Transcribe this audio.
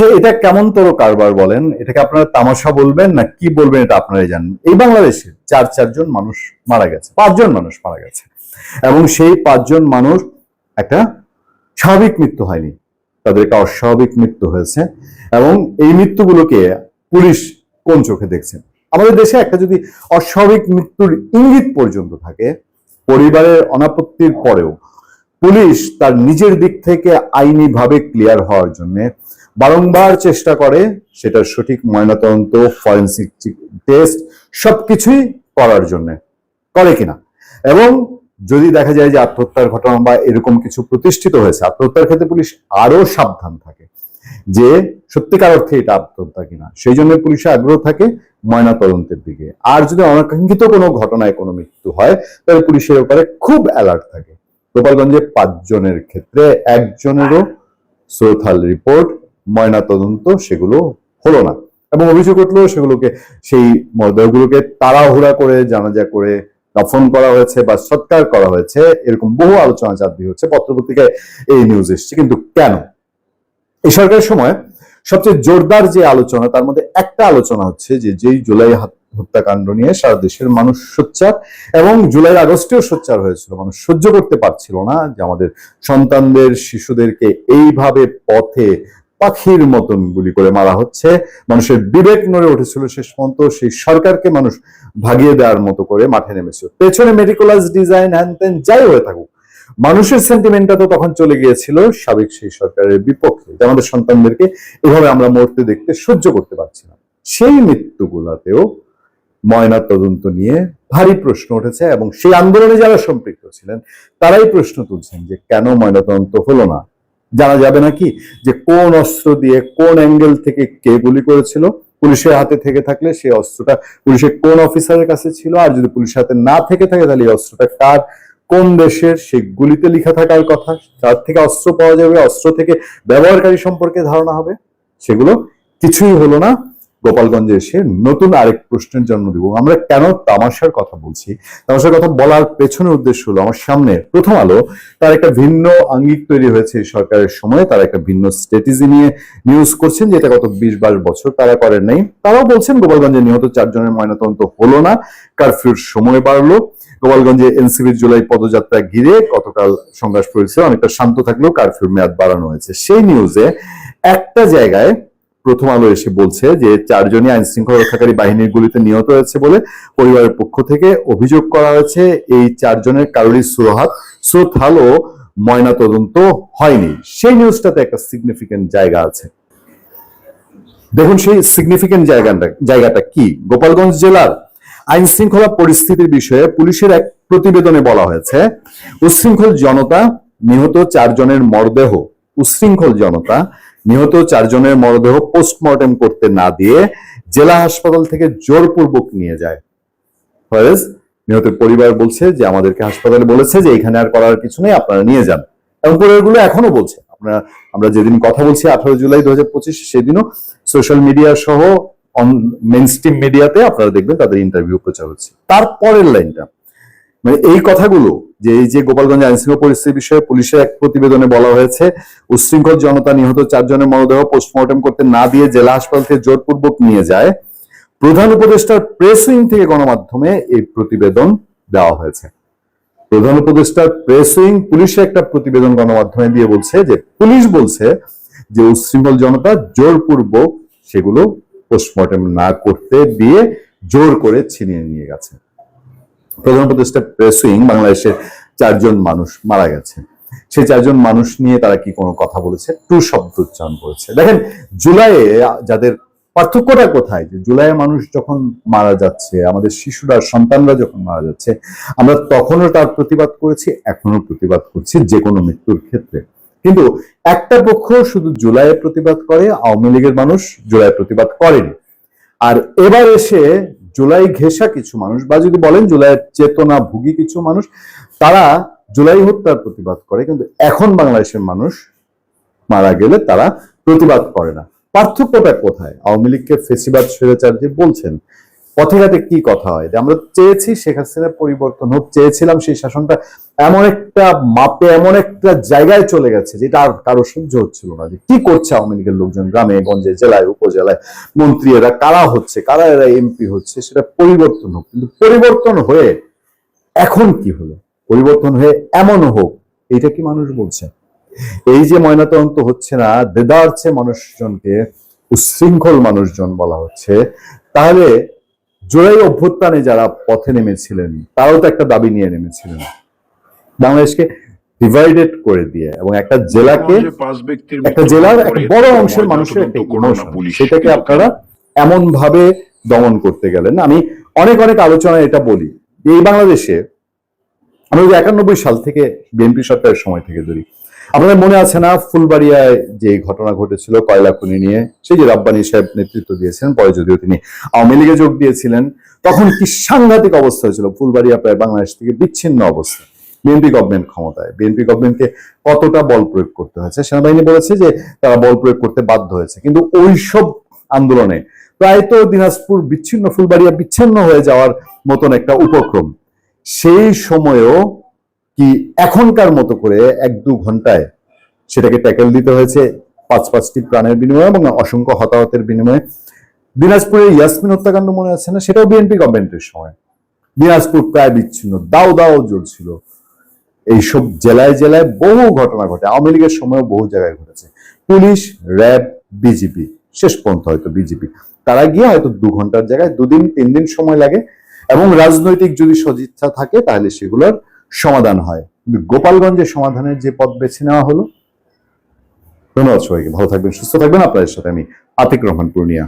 আচ্ছা, এটা কেমন তোর কারবার বলেন? এটাকে আপনারা তামাশা বলবেন না কি বলবেন এটা আপনারাই জানেন। এই বাংলাদেশে চারজন মানুষ মারা গেছে, 5জন মানুষ মারা গেছে, এবং সেই 5জন মানুষ একটা স্বাভাবিক মৃত্যু হয়নি, তাদের একটা অস্বাভাবিক মৃত্যু হয়েছে। এবং এই মৃত্যুগুলোকে পুলিশ কোন চোখে দেখছে? আমাদের দেশে একটা যদি অস্বাভাবিক মৃত্যুর ইঙ্গিত পর্যন্ত থাকে, পরিবারের অনাপত্তির পরেও পুলিশ তার নিজের দিক থেকে আইনি ভাবে ক্লিয়ার হওয়ার জন্য বারংবার চেষ্টা করে সেটার সঠিক ময়নাতদন্ত, ফরেন্সিক টেস্ট সবকিছুই করার জন্য, করে কিনা। এবং যদি দেখা যায় যে আত্মহত্যার ঘটনা বা এরকম কিছু প্রতিষ্ঠিত হয়েছে, আত্মহত্যার ক্ষেত্রে পুলিশ আরো সাবধান থাকে যে সত্যিকার অর্থে এটা আত্মহত্যা কিনা। সেই জন্য পুলিশের আগ্রহ থাকে ময়না তদন্তের দিকে। আর যদি অনাকাঙ্ক্ষিত কোনো ঘটনায় কোনো মৃত্যু হয় তাহলে পুলিশের ব্যাপারে খুব অ্যালার্ট থাকে। গোপালগঞ্জে 5জনের ক্ষেত্রে 1জনেরও সোথাল রিপোর্ট, ময়না তদন্ত সেগুলো হলো না, এবং অভিযোগ উঠলো সেগুলোকে, সেই মরদেহগুলোকে তাড়াহুড়া করে জানাজা করে দাফন করা হয়েছে বা সৎকার করা হয়েছে, এরকম বহু আলোচনা চারদিকে হচ্ছে, পত্রপত্রিকায় এই নিউজ এসছে। কিন্তু কেন? এই সরকারের সময় সবচেয়ে জোরদার যে আলোচনা, তার মধ্যে একটা আলোচনা হচ্ছে যে যেই জুলাই হত্যাকাণ্ড নিয়ে সারা দেশের মানুষ সোচ্চার, এবং জুলাই আগস্টেও সোচ্চার হয়েছিল, মানুষ সহ্য করতে পারছিল না যে আমাদের সন্তানদের, শিশুদেরকে এইভাবে পথে পাখির মতন গুলি করে মারা হচ্ছে। মানুষের বিবেক নড়ে উঠেছিল শেষ পর্যন্ত, সেই সরকারকে মানুষ ভাগিয়ে দেওয়ার মতো করে মাঠে নেমেছিল। পেছনে মেটিকুলাস ডিজাইন হ্যান ত্যান যাই হয়ে থাকুক, মানুষের সেন্টিমেন্টটা তো তখন চলে গিয়েছিল সাবেক সেই সরকারের বিপক্ষে, যে আমাদের সন্তানদেরকে এভাবে আমরা মরতে দেখতে সহ্য করতে পারছি না। সেই মৃত্যুগুলাতেও ময়না তদন্ত নিয়ে ভারী প্রশ্ন উঠেছে, এবং সেই আন্দোলনে যারা সম্পৃক্ত ছিলেন তারাই প্রশ্ন তুলছেন যে কেন ময়না তদন্ত হলো না। জানা যাবে নাকি যে কোন অস্ত্র দিয়ে কোন অ্যাঙ্গেল থেকে কে গুলি করেছিল? পুলিশের হাতে থেকে থাকলে সেই অস্ত্রটা পুলিশের কোন অফিসারের কাছে ছিল, আর যদি পুলিশের হাতে না থেকে থাকে তাহলে এই অস্ত্রটা কার, কোন দেশের, সেই গুলিতে লেখা থাকার কথা। তার থেকে অস্ত্র পাওয়া যাবে, অস্ত্র থেকে ব্যবহারকারী সম্পর্কে ধারণা হবে। সেগুলো কিছুই হলো না। গোপালগঞ্জে এসে নতুন আরেক প্রশ্নের জন্ম দিব। আমরা কেন তামাশার কথা বলছি? তামাশার কথা বলার পেছনে উদ্দেশ্য হলো, আমার সামনে প্রথম আলো তার একটা ভিন্ন আঙ্গিক তৈরি হয়েছে এই সরকারের সময়, তারা একটা ভিন্ন স্ট্র্যাটেজি নিয়ে নিউজ করছেন, যেটা গত 20-22 বছর তারা করেন নাই। তারাও বলছেন গোপালগঞ্জে নিহত 4জনের ময়নাতদন্ত হলো না, কারফিউর সময় বাড়লো। গোপালগঞ্জে এনসিপির জুলাই পদযাত্রা ঘিরে গতকাল সংঘর্ষ পরিস্থিতি অনেকটা শান্ত থাকলেও কারফিউর মেয়াদ বাড়ানো হয়েছে। সেই নিউজে একটা জায়গায় প্রথম আলো এসে বলছে যে 4জনই আইন শৃঙ্খলা রক্ষাকারী বাহিনীর গুলিতে নিহত হয়েছে বলে পরিবারের পক্ষ থেকে অভিযোগ করা হয়েছে। এই 4জনের কারোরই সোথাল ও ময়না তদন্ত হয়নি। সেই নিউজটাতে একটা সিগনিফিকেন্ট জায়গা আছে। দেখুন সেই সিগনিফিকেন্ট জায়গাটা কি। গোপালগঞ্জ জেলার আইন শৃঙ্খলা পরিস্থিতির বিষয়ে পুলিশের এক প্রতিবেদনে বলা হয়েছে, উচ্ছৃঙ্খল জনতা নিহত 4জনের মরদেহ পোস্টমর্টেম করতে না দিয়ে জেলা হাসপাতাল থেকে জোরপূর্বক নিয়ে যায়। নিহতের পরিবার বলছে যে আমাদেরকে হাসপাতালে বলেছে যে এখানে আর করার কিছু নেই, আপনারা নিয়ে যান। এবং পরিবারগুলো এখনো বলছে, আমরা যেদিন কথা বলছি 18 জুলাই 2025, সেদিনও সোশ্যাল মিডিয়া সহ মেইনস্ট্রিম মিডিয়াতে আপনারা দেখবেন তাদের ইন্টারভিউ প্রচার হচ্ছে। তারপরের লাইনটা মানে এই কথাগুলো যে এই যে গোপালগঞ্জ আইন শৃঙ্খলা পরিস্থিতির বিষয়ে পুলিশের এক প্রতিবেদনে বলা হয়েছে, উচ্ছৃঙ্খল জনতা নিহত 4জনের মরদেহ পোস্টমর্টেম করতে না দিয়ে জেলা হাসপাতাল থেকে জোরপূর্বক নিয়ে যায়। প্রধান উপদেষ্টার প্রেস উইং থেকে গণমাধ্যমে এই প্রতিবেদন দেওয়া হয়েছে। প্রধান উপদেষ্টার প্রেস উইং পুলিশের একটা প্রতিবেদন গণমাধ্যমে দিয়ে বলছে যে পুলিশ বলছে যে উচ্ছৃঙ্খল জনতা জোরপূর্বক সেগুলো পোস্টমর্টেম না করতে দিয়ে জোর করে ছিনিয়ে নিয়ে গেছে। প্রধান উপদেষ্টা প্রেস উইং বাংলাদেশের 4জন মানুষ মারা গেছে, সেই 4জন মানুষ নিয়ে তারা কি কোনো কথা বলেছে? টু শব্দ উচ্চারণ করেছে। দেখেন জুলাইয়ে যাদের পার্থক্যটা কোথায়, যে জুলাইয়ে মানুষ যখন মারা যাচ্ছে, আমাদের শিশুরা, সন্তানরা যখন মারা যাচ্ছে, আমরা তখনও তার প্রতিবাদ করেছি, এখনো প্রতিবাদ করছি যে কোনো মৃত্যুর ক্ষেত্রে। কিন্তু একটা পক্ষ শুধু জুলাইয়ে প্রতিবাদ করে, আওয়ামী লীগের মানুষ জুলাইয়ে প্রতিবাদ করেনি। আর এবার এসে জুলাই ঘেঁষা কিছু মানুষ, বা যদি বলেন জুলাইয়ের চেতনা ভুগী কিছু মানুষ, তারা জুলাই হত্যার প্রতিবাদ করে, কিন্তু এখন বাংলাদেশের মানুষ মারা গেলে তারা প্রতিবাদ করে না। পার্থক্যটা কোথায়? আওয়ামী লীগকে ফেসিবাদ স্বৈরাচার যে বলছেন, পথে ঘাটে কি কথা হয় যে আমরা চেয়েছি শেখ হাসিনার পরিবর্তন হোক, চেয়েছিলাম সেই শাসনটা এমন একটা মাপে এমন একটা জায়গায় চলে গেছে যেটা আর কারো সহ্য হচ্ছিল না। যে কি করছে আওয়ামী লীগের লোকজন গ্রামে গঞ্জে জেলায় উপজেলায়, মন্ত্রী এরা কারা হচ্ছে, কারা এরা এমপি হচ্ছে, সেটা পরিবর্তন হোক। কিন্তু পরিবর্তন হয়ে এখন কি হলো? পরিবর্তন হয়ে এমন হোক, এইটা কি মানুষ বলছে? এই যে ময়নাতদন্ত হচ্ছে না, দেদারছে মানুষজনকে উচ্ছৃঙ্খল মানুষজন বলা হচ্ছে, তাহলে জুলাই অভ্যুত্থানে যারা পথে নেমেছিলেন তারাও তো একটা দাবি নিয়ে নেমেছিলেন, বাংলাদেশকে ডিভাইডেড করে দিয়ে, এবং একটা জেলাকে, একটা জেলার একটা বড় অংশের মানুষের একটা ইমোশন, সেটাকে আপনারা এমন ভাবে দমন করতে গেলেন। আমি অনেক অনেক আলোচনায় এটা বলি যে এই বাংলাদেশে আমরা 91 সাল থেকে বিএনপি সরকারের সময় থেকে ধরি, আপনাদের মনে আছে না ফুলবাড়িয়ায় যে ঘটনা ঘটেছিল কয়লা খনি নিয়ে, সেই যে রাব্বানী সাহেব নেতৃত্ব দিয়েছিলেন, পরে যদিও তিনি আওয়ামী লীগে যোগ দিয়েছিলেন, তখন কি সাংঘাতিক অবস্থা হয়েছিল, ফুলবাড়িয়া প্রায় বাংলাদেশ থেকে বিচ্ছিন্ন অবস্থা। বিএনপি গভর্নমেন্ট ক্ষমতায়, বিএনপি গভর্নমেন্টকে কতটা বল প্রয়োগ করতে হয়েছে, সেনাবাহিনী বলেছে যে তারা বল প্রয়োগ করতে বাধ্য হয়েছে, কিন্তু ওইসব আন্দোলনে প্রায় তো দিনাজপুর বিচ্ছিন্ন, ফুলবাড়িয়া বিচ্ছিন্ন হয়ে যাওয়ার মতন একটা উপক্রম, সেই সময়েও কি এখনকার মতো করে 1-2 ঘন্টায় সেটাকে ট্যাকেল দিতে হয়েছে 5-5টি প্রাণের বিনিময়ে এবং অসংখ্য হতাহতের বিনিময়ে। দিনাজপুরে ইয়াসমিন হত্যাকাণ্ড মনে আছে না, সেটাও বিএনপি গভর্নমেন্টের সময়, দিনাজপুর প্রায় বিচ্ছিন্ন, দাও দাও জ্বলছিল। এইসব জেলায় জেলায় বহু ঘটনা ঘটে, আওয়ামী লীগের সময়ও বহু জায়গায় ঘটেছে। পুলিশ, র্যাব, বিজেপি, শেষ পর্যন্ত হয়তো বিজেপি, তারা গিয়ে হয়তো 2 ঘন্টার জায়গায় 2 দিন 3 দিন সময় লাগে, এবং রাজনৈতিক যদি সদিচ্ছা থাকে তাহলে সেগুলোর সমাধান হয়। কিন্তু গোপালগঞ্জের সমাধানের যে পথ বেছে নেওয়া হলো। ধন্যবাদ সবাইকে, ভালো থাকবেন, সুস্থ থাকবেন। আপনাদের সাথে আমি আতিক রহমান পূর্ণিয়া।